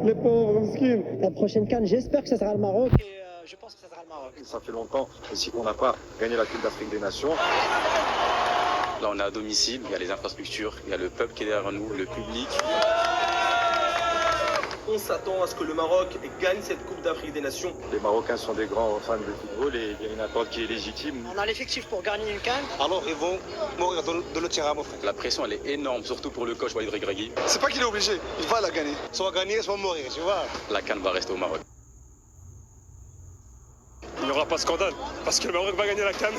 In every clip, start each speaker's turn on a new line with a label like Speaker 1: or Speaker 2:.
Speaker 1: Les pauvres skins.
Speaker 2: La prochaine CAN, j'espère que ça sera le Maroc. Et je pense que ça sera le Maroc.
Speaker 3: Ça fait longtemps aussi qu'on n'a pas gagné la Coupe d'Afrique des Nations.
Speaker 4: Là, on est à domicile, il y a les infrastructures, il y a le peuple qui est derrière nous, le public.
Speaker 5: On s'attend à ce que le Maroc gagne cette Coupe d'Afrique des Nations.
Speaker 3: Les Marocains sont des grands fans de football et il y a une attente qui est légitime.
Speaker 2: On a l'effectif pour gagner une CAN.
Speaker 6: Alors ils vont mourir de le tirage, mon frère.
Speaker 4: La pression, elle est énorme, surtout pour le coach Walid Regragui.
Speaker 6: C'est pas qu'il est obligé, il va la gagner. Soit gagner, soit mourir, tu vois.
Speaker 4: La CAN va rester au Maroc.
Speaker 7: Il n'y aura pas de scandale, parce que le Maroc va gagner la CAN.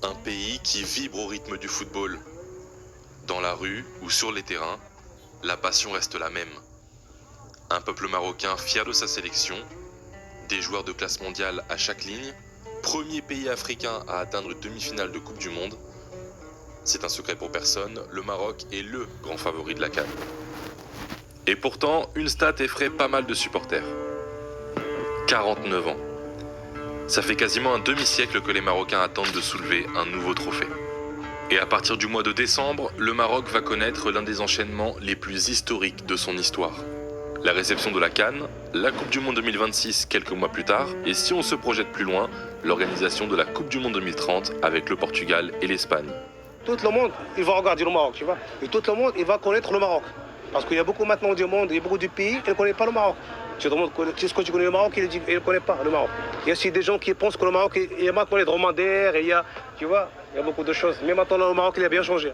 Speaker 8: Un pays qui vibre au rythme du football. Dans la rue ou sur les terrains, la passion reste la même. Un peuple marocain fier de sa sélection, des joueurs de classe mondiale à chaque ligne, premier pays africain à atteindre une demi-finale de Coupe du Monde. C'est un secret pour personne, le Maroc est le grand favori de la CAN. Et pourtant, une stat effraie pas mal de supporters. 49 ans. Ça fait quasiment un demi-siècle que les Marocains attendent de soulever un nouveau trophée. Et à partir du mois de décembre, le Maroc va connaître l'un des enchaînements les plus historiques de son histoire. La réception de la CAN, la Coupe du Monde 2026 quelques mois plus tard, et si on se projette plus loin, l'organisation de la Coupe du Monde 2030 avec le Portugal et l'Espagne.
Speaker 6: Tout le monde, il va regarder le Maroc, tu vois. Et tout le monde, il va connaître le Maroc. Parce qu'il y a beaucoup maintenant du monde, il y a beaucoup de pays qui ne connaissent pas le Maroc. Tu demandes ce que tu connais le Maroc, il ne connaît pas le Maroc. Il y a aussi des gens qui pensent que le Maroc, il y a maintenant les dromadaires, et il y a, tu vois, il y a beaucoup de choses. Mais maintenant, le Maroc, il a bien changé.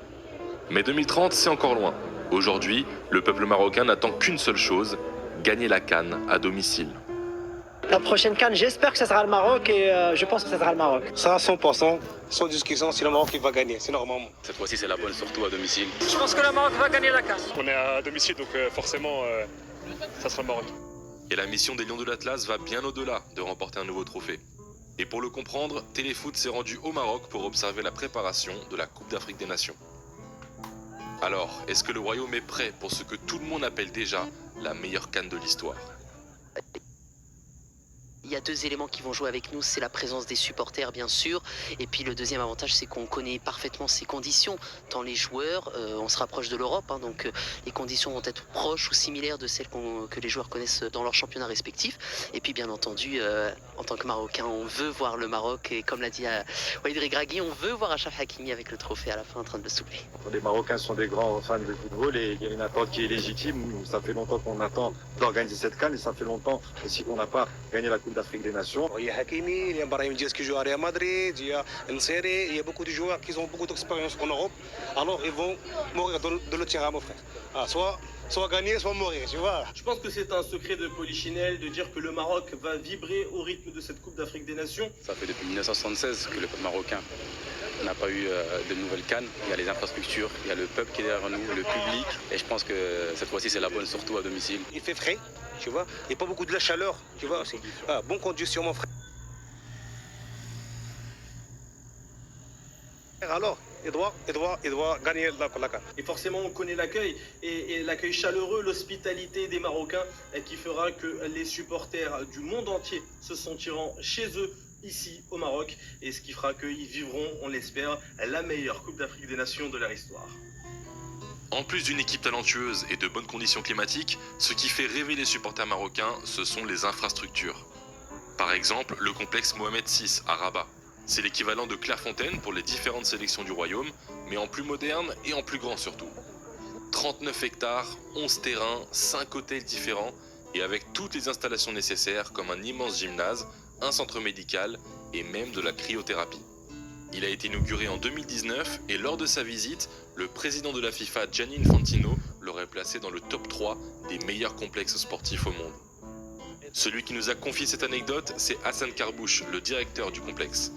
Speaker 8: Mais 2030, c'est encore loin. Aujourd'hui, le peuple marocain n'attend qu'une seule chose, gagner la CAN à domicile.
Speaker 2: La prochaine CAN, j'espère que ça sera le Maroc. Et je pense que ça sera le Maroc.
Speaker 6: Ça, à 100%, sans discussion, c'est le Maroc qui va gagner, c'est normalement.
Speaker 4: Cette fois-ci, c'est la bonne, surtout à domicile.
Speaker 2: Je pense que le Maroc va gagner la CAN.
Speaker 7: On est à domicile, donc forcément, ça sera le Maroc.
Speaker 8: Et la mission des Lions de l'Atlas va bien au-delà de remporter un nouveau trophée. Et pour le comprendre, Téléfoot s'est rendu au Maroc pour observer la préparation de la Coupe d'Afrique des Nations. Alors, est-ce que le Royaume est prêt pour ce que tout le monde appelle déjà la meilleure CAN de l'histoire ?
Speaker 9: Il y a deux éléments qui vont jouer avec nous, c'est la présence des supporters bien sûr, et puis le deuxième avantage c'est qu'on connaît parfaitement ces conditions. Tant les joueurs, on se rapproche de l'Europe, hein, donc les conditions vont être proches ou similaires de celles que les joueurs connaissent dans leur championnat respectif. Et puis bien entendu, en tant que Marocain, on veut voir le Maroc, et comme l'a dit Walid Regragui, on veut voir Achraf Hakimi avec le trophée à la fin en train de le soulever.
Speaker 3: Les Marocains sont des grands fans de football et il y a une attente qui est légitime. Ça fait longtemps qu'on attend d'organiser cette CAN et ça fait longtemps aussi qu'on n'a pas gagné la Coupe d'Afrique des Nations.
Speaker 6: Il y a Hakimi, il y a Brahim Diaz qui joue à Real Madrid, il y a Nseri, il y a beaucoup de joueurs qui ont beaucoup d'expérience en Europe. Alors ils vont mourir de le tirage, mon frère. Ah, soit gagner, soit mourir, tu vois.
Speaker 5: Je pense que c'est un secret de Polichinelle de dire que le Maroc va vibrer au rythme de cette Coupe d'Afrique des Nations.
Speaker 4: Ça fait depuis 1976 que le peuple marocain n'a pas eu de nouvelles CAN. Il y a les infrastructures, il y a le peuple qui est derrière nous, le public. Et je pense que cette fois-ci, c'est la bonne, surtout à domicile.
Speaker 6: Il fait frais, tu vois. Il n'y a pas beaucoup de la chaleur, tu vois aussi. Ah, bonne condition, mon frère. Alors, il doit gagner la CAN.
Speaker 5: Et forcément, on connaît l'accueil et l'accueil chaleureux, l'hospitalité des Marocains qui fera que les supporters du monde entier se sentiront chez eux ici au Maroc et ce qui fera qu'ils vivront, on l'espère, la meilleure Coupe d'Afrique des Nations de leur histoire.
Speaker 8: En plus d'une équipe talentueuse et de bonnes conditions climatiques, ce qui fait rêver les supporters marocains, ce sont les infrastructures. Par exemple, le complexe Mohamed VI à Rabat. C'est l'équivalent de Clairefontaine pour les différentes sélections du royaume, mais en plus moderne et en plus grand surtout. 39 hectares, 11 terrains, 5 hôtels différents et avec toutes les installations nécessaires comme un immense gymnase, un centre médical et même de la cryothérapie. Il a été inauguré en 2019 et lors de sa visite, le président de la FIFA, Gianni Infantino, l'aurait placé dans le top 3 des meilleurs complexes sportifs au monde. Celui qui nous a confié cette anecdote, c'est Hassan Karbouch, le directeur du complexe.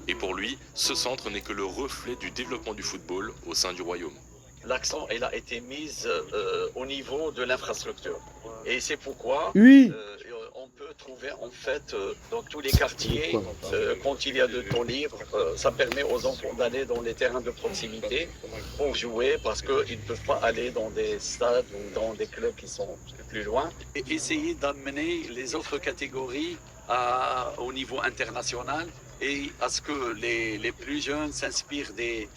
Speaker 8: Et pour lui, ce centre n'est que le reflet du développement du football au sein du royaume.
Speaker 10: L'accent a été mis au niveau de l'infrastructure. Et c'est pourquoi
Speaker 1: Oui.
Speaker 10: on peut trouver en fait dans tous les quartiers. Quand il y a de temps libre, ça permet aux enfants d'aller dans les terrains de proximité pour jouer parce qu'ils ne peuvent pas aller dans des stades ou dans des clubs qui sont plus loin. Et essayer d'amener les autres catégories au niveau international et à ce que les plus jeunes s'inspirent des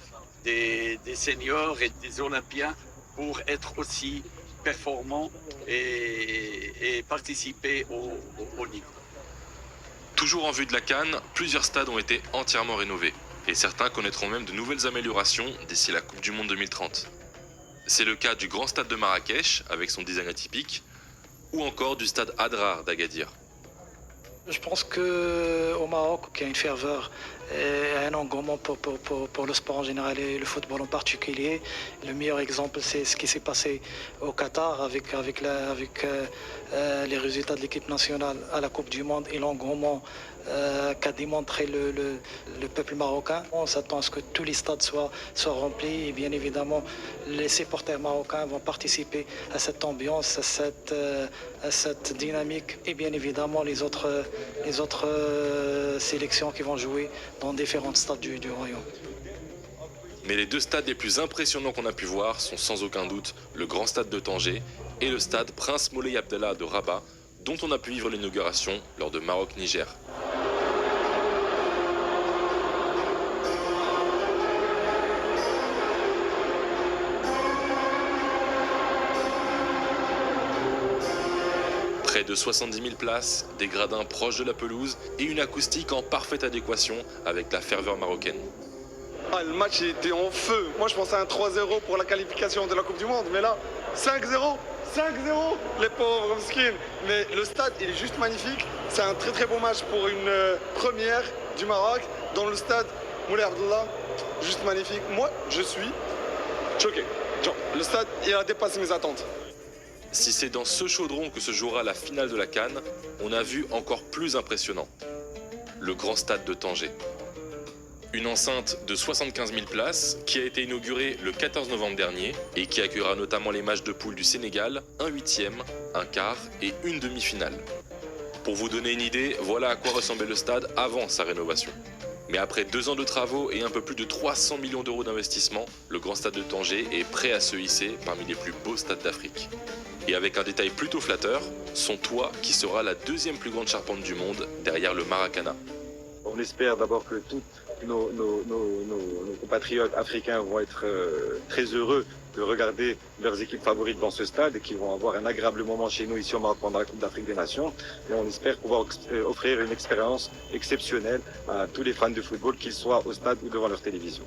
Speaker 10: seniors et des Olympiens pour être aussi performants et participer au niveau.
Speaker 8: Toujours en vue de la CAN, plusieurs stades ont été entièrement rénovés. Et certains connaîtront même de nouvelles améliorations d'ici la Coupe du Monde 2030. C'est le cas du grand stade de Marrakech, avec son design atypique, ou encore du stade Adrar d'Agadir.
Speaker 1: Je pense qu'au Maroc, il y a une ferveur et un engouement pour le sport en général et le football en particulier. Le meilleur exemple, c'est ce qui s'est passé au Qatar avec les résultats de l'équipe nationale à la Coupe du Monde et l'engouement qu'a démontré le peuple marocain. On s'attend à ce que tous les stades soient remplis et bien évidemment les supporters marocains vont participer à cette ambiance, à cette dynamique et bien évidemment les autres sélections qui vont jouer dans différents stades du royaume.
Speaker 8: Mais les deux stades les plus impressionnants qu'on a pu voir sont sans aucun doute le grand stade de Tanger et le stade Prince Moulay Abdallah de Rabat, dont on a pu vivre l'inauguration lors de Maroc-Niger. Près de 70 000 places, des gradins proches de la pelouse et une acoustique en parfaite adéquation avec la ferveur marocaine.
Speaker 11: Le match était en feu. Moi je pensais à un 3-0 pour la qualification de la Coupe du Monde, mais là 5-0, 5-0, les pauvres skins. Mais le stade il est juste magnifique. C'est un très très beau match pour une première du Maroc dans le stade Moulay Abdallah. Juste magnifique. Moi je suis choqué. Genre, le stade il a dépassé mes attentes.
Speaker 8: Si c'est dans ce chaudron que se jouera la finale de la CAN, on a vu encore plus impressionnant. Le grand stade de Tanger. Une enceinte de 75 000 places qui a été inaugurée le 14 novembre dernier et qui accueillera notamment les matchs de poule du Sénégal, un huitième, un quart et une demi-finale. Pour vous donner une idée, voilà à quoi ressemblait le stade avant sa rénovation. Mais après 2 ans de travaux et un peu plus de 300 millions d'euros d'investissement, le grand stade de Tanger est prêt à se hisser parmi les plus beaux stades d'Afrique. Et avec un détail plutôt flatteur, son toit qui sera la deuxième plus grande charpente du monde derrière le Maracana.
Speaker 3: On espère d'abord que tous nos compatriotes africains vont être très heureux de regarder leurs équipes favorites dans ce stade et qu'ils vont avoir un agréable moment chez nous ici au Maroc pendant la Coupe d'Afrique des Nations. Et on espère pouvoir offrir une expérience exceptionnelle à tous les fans de football, qu'ils soient au stade ou devant leur télévision.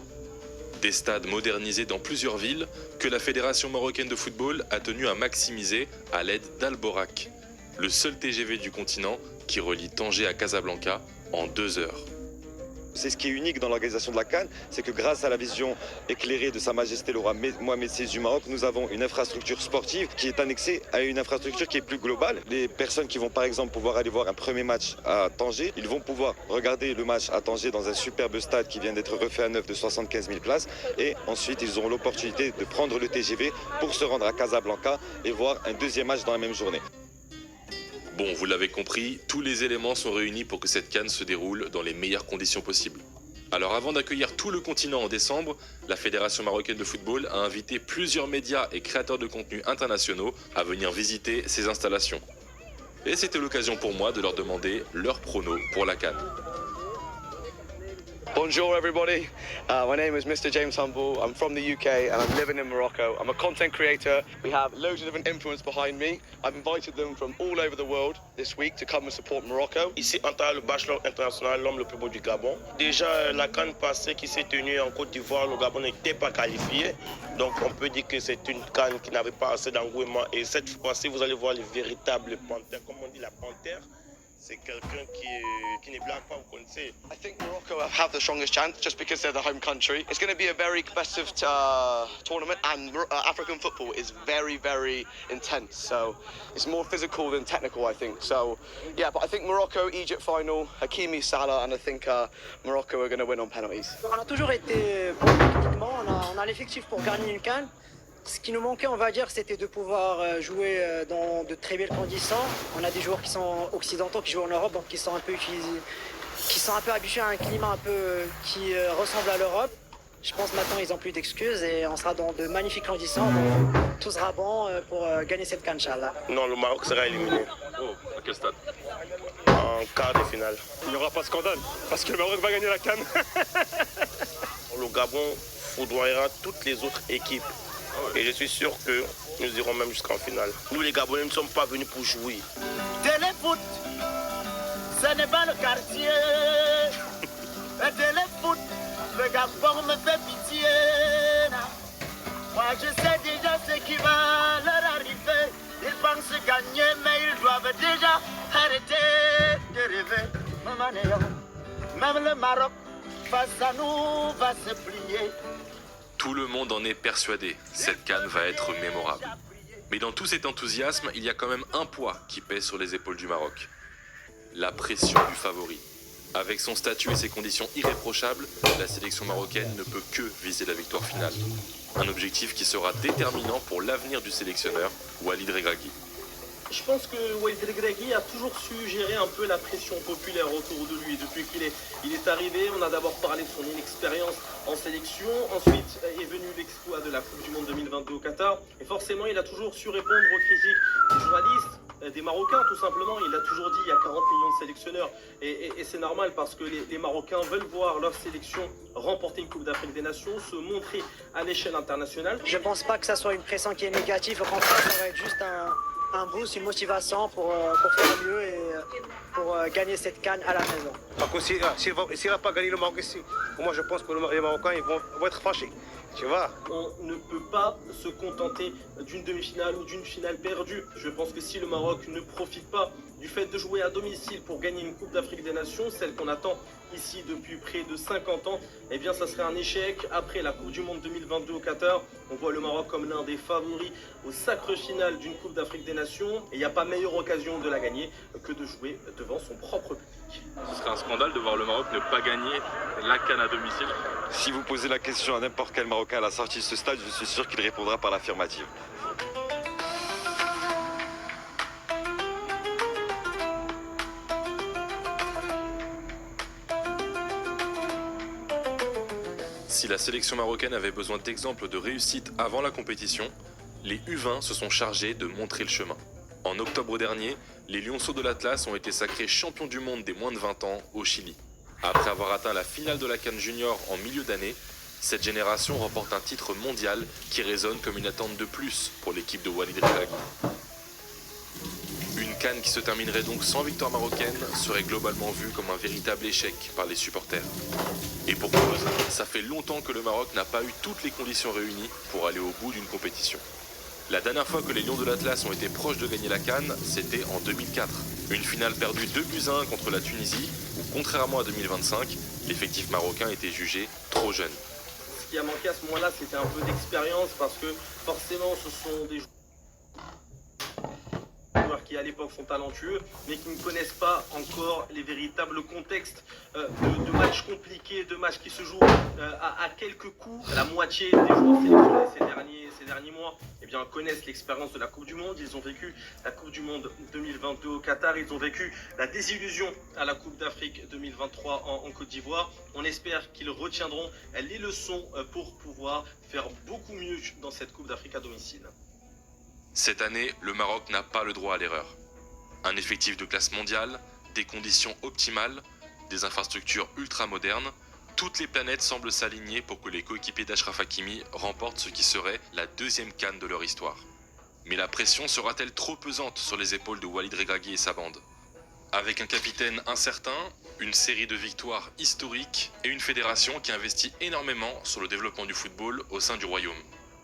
Speaker 8: Des stades modernisés dans plusieurs villes que la Fédération marocaine de football a tenu à maximiser à l'aide d'Alborak, le seul TGV du continent qui relie Tanger à Casablanca en 2 heures.
Speaker 3: C'est ce qui est unique dans l'organisation de la CAN, c'est que grâce à la vision éclairée de Sa Majesté le roi Mohamed VI du Maroc, nous avons une infrastructure sportive qui est annexée à une infrastructure qui est plus globale. Les personnes qui vont par exemple pouvoir aller voir un premier match à Tanger, ils vont pouvoir regarder le match à Tanger dans un superbe stade qui vient d'être refait à neuf de 75 000 places et ensuite ils auront l'opportunité de prendre le TGV pour se rendre à Casablanca et voir un deuxième match dans la même journée.
Speaker 8: Bon, vous l'avez compris, tous les éléments sont réunis pour que cette CAN se déroule dans les meilleures conditions possibles. Alors avant d'accueillir tout le continent en décembre, la Fédération marocaine de football a invité plusieurs médias et créateurs de contenu internationaux à venir visiter ces installations. Et c'était l'occasion pour moi de leur demander leur prono pour la CAN.
Speaker 12: Bonjour everybody, my name is Mr. James Humble, I'm from the UK and I'm living in Morocco. I'm a content creator, we have loads of different influencers behind me. I've invited them from all over the world this week to come and support Morocco.
Speaker 13: Ici Anta, le bachelor international, l'homme le plus beau du Gabon. Déjà la CAN passée qui s'est tenue en Côte d'Ivoire, le Gabon n'était pas qualifié. Donc on peut dire que c'est une CAN qui n'avait pas assez d'engouement. Et cette fois-ci, vous allez voir les véritables panthères. Comme on dit la panthère, c'est quelqu'un qui ne blague pas, vous connaissez.
Speaker 12: I think Morocco have the strongest chance just because they're the home country. It's going to be a very competitive tournament and African football is very, very intense. So it's more physical than technical, I think. So yeah, but I think Morocco, Egypt final, Hakimi, Salah, and I think Morocco are going to win on penalties.
Speaker 2: On a toujours été bon techniquement, on a l'effectif pour gagner une CAN. Ce qui nous manquait, on va dire, c'était de pouvoir jouer dans de très belles conditions. On a des joueurs qui sont occidentaux, qui jouent en Europe, donc qui sont un peu habitués à un climat un peu qui ressemble à l'Europe. Je pense maintenant ils n'ont plus d'excuses et on sera dans de magnifiques conditions. Donc, tout sera bon pour gagner cette CAN, Inch'Allah.
Speaker 13: Non, le Maroc sera éliminé.
Speaker 8: Oh, à quel stade?
Speaker 13: En quart de finale.
Speaker 7: Il n'y aura pas de scandale, parce que le Maroc va gagner la CAN.
Speaker 13: Le Gabon foudroyera toutes les autres équipes. Et je suis sûr que nous irons même jusqu'en finale. Nous les Gabonais ne sommes pas venus pour jouer.
Speaker 14: Téléfoot, ce n'est pas le quartier. Téléfoot, le Gabon me fait pitié. Moi je sais déjà ce qui va leur arriver. Ils pensent gagner mais ils doivent déjà arrêter de rêver. Même le Maroc face à nous va se plier.
Speaker 8: Tout le monde en est persuadé, cette CAN va être mémorable. Mais dans tout cet enthousiasme, il y a quand même un poids qui pèse sur les épaules du Maroc. La pression du favori. Avec son statut et ses conditions irréprochables, la sélection marocaine ne peut que viser la victoire finale. Un objectif qui sera déterminant pour l'avenir du sélectionneur, Walid Regragui.
Speaker 5: Je pense que Walid Regragui a toujours su gérer un peu la pression populaire autour de lui. Depuis qu'il est arrivé, on a d'abord parlé de son inexpérience en sélection. Ensuite est venu l'exploit de la Coupe du Monde 2022 au Qatar. Et forcément, il a toujours su répondre aux critiques des journalistes, des Marocains tout simplement. Il a toujours dit il y a 40 millions de sélectionneurs. Et c'est normal parce que les Marocains veulent voir leur sélection remporter une Coupe d'Afrique des Nations, se montrer à l'échelle internationale.
Speaker 2: Je pense pas que ça soit une pression qui est négative. Au contraire, ça va être juste un boost, une motivation pour faire mieux et pour gagner cette CAN à la maison.
Speaker 6: Par contre, s'il n'a pas gagné le Maroc ici, moi je pense que les Marocains ils vont être fâchés. Tu vois?
Speaker 5: On ne peut pas se contenter d'une demi-finale ou d'une finale perdue. Je pense que si le Maroc ne profite pas du fait de jouer à domicile pour gagner une Coupe d'Afrique des Nations, celle qu'on attend ici depuis près de 50 ans, eh bien ça serait un échec. Après la Coupe du Monde 2022 au Qatar, on voit le Maroc comme l'un des favoris au sacre final d'une Coupe d'Afrique des Nations. Et il n'y a pas meilleure occasion de la gagner que de jouer devant son propre public.
Speaker 8: Ce serait un scandale de voir le Maroc ne pas gagner la CAN à domicile.
Speaker 3: Si vous posez la question à n'importe quel Marocain à la sortie de ce stade, je suis sûr qu'il répondra par l'affirmative. Si la sélection marocaine avait besoin d'exemples de réussite avant la compétition, les U20 se sont chargés de montrer le chemin. En octobre dernier, les Lionceaux de l'Atlas ont été sacrés champions du monde des moins de 20 ans au Chili. Après avoir atteint la finale de la CAN Junior en milieu d'année, cette génération remporte un titre mondial qui résonne comme une attente de plus pour l'équipe de Walid Regragui. Une CAN qui se terminerait donc sans victoire marocaine serait globalement vue comme un véritable échec par les supporters. Et pour cause, ça fait longtemps que le Maroc n'a pas eu toutes les conditions réunies pour aller au bout d'une compétition. La dernière fois que les Lions de l'Atlas ont été proches de gagner la CAN, c'était en 2004. Une finale perdue 2-1 contre la Tunisie, où contrairement à 2025, l'effectif marocain était jugé trop jeune.
Speaker 5: Ce qui a manqué à ce moment-là, c'était un peu d'expérience parce que forcément ce sont des joueurs qui à l'époque sont talentueux, mais qui ne connaissent pas encore les véritables contextes de matchs compliqués, de matchs qui se jouent à quelques coups. La moitié des joueurs sélectionnés ces derniers mois connaissent l'expérience de la Coupe du Monde. Ils ont vécu la Coupe du Monde 2022 au Qatar, ils ont vécu la désillusion à la Coupe d'Afrique 2023 en Côte d'Ivoire. On espère qu'ils retiendront les leçons pour pouvoir faire beaucoup mieux dans cette Coupe d'Afrique à domicile.
Speaker 8: Cette année, le Maroc n'a pas le droit à l'erreur. Un effectif de classe mondiale, des conditions optimales, des infrastructures ultra modernes, toutes les planètes semblent s'aligner pour que les coéquipiers d'Achraf Hakimi remportent ce qui serait la deuxième CAN de leur histoire. Mais la pression sera-t-elle trop pesante sur les épaules de Walid Regragui et sa bande? Avec un capitaine incertain, une série de victoires historiques et une fédération qui investit énormément sur le développement du football au sein du royaume.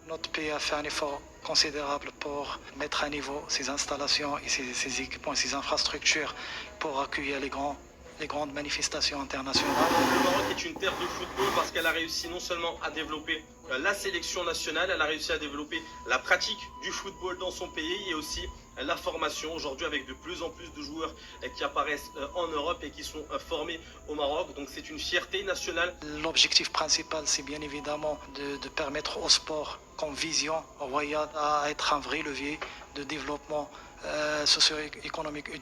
Speaker 1: Notre pays a fait un effort considérable pour mettre à niveau ses installations et ses équipements et ses infrastructures pour accueillir les grandes manifestations internationales.
Speaker 5: Le Maroc est une terre de football parce qu'elle a réussi non seulement à développer la sélection nationale, elle a réussi à développer la pratique du football dans son pays et aussi la formation aujourd'hui avec de plus en plus de joueurs qui apparaissent en Europe et qui sont formés au Maroc. Donc c'est une fierté nationale.
Speaker 1: L'objectif principal, c'est bien évidemment de permettre au sport comme vision royale à être un vrai levier de développement socio-économique et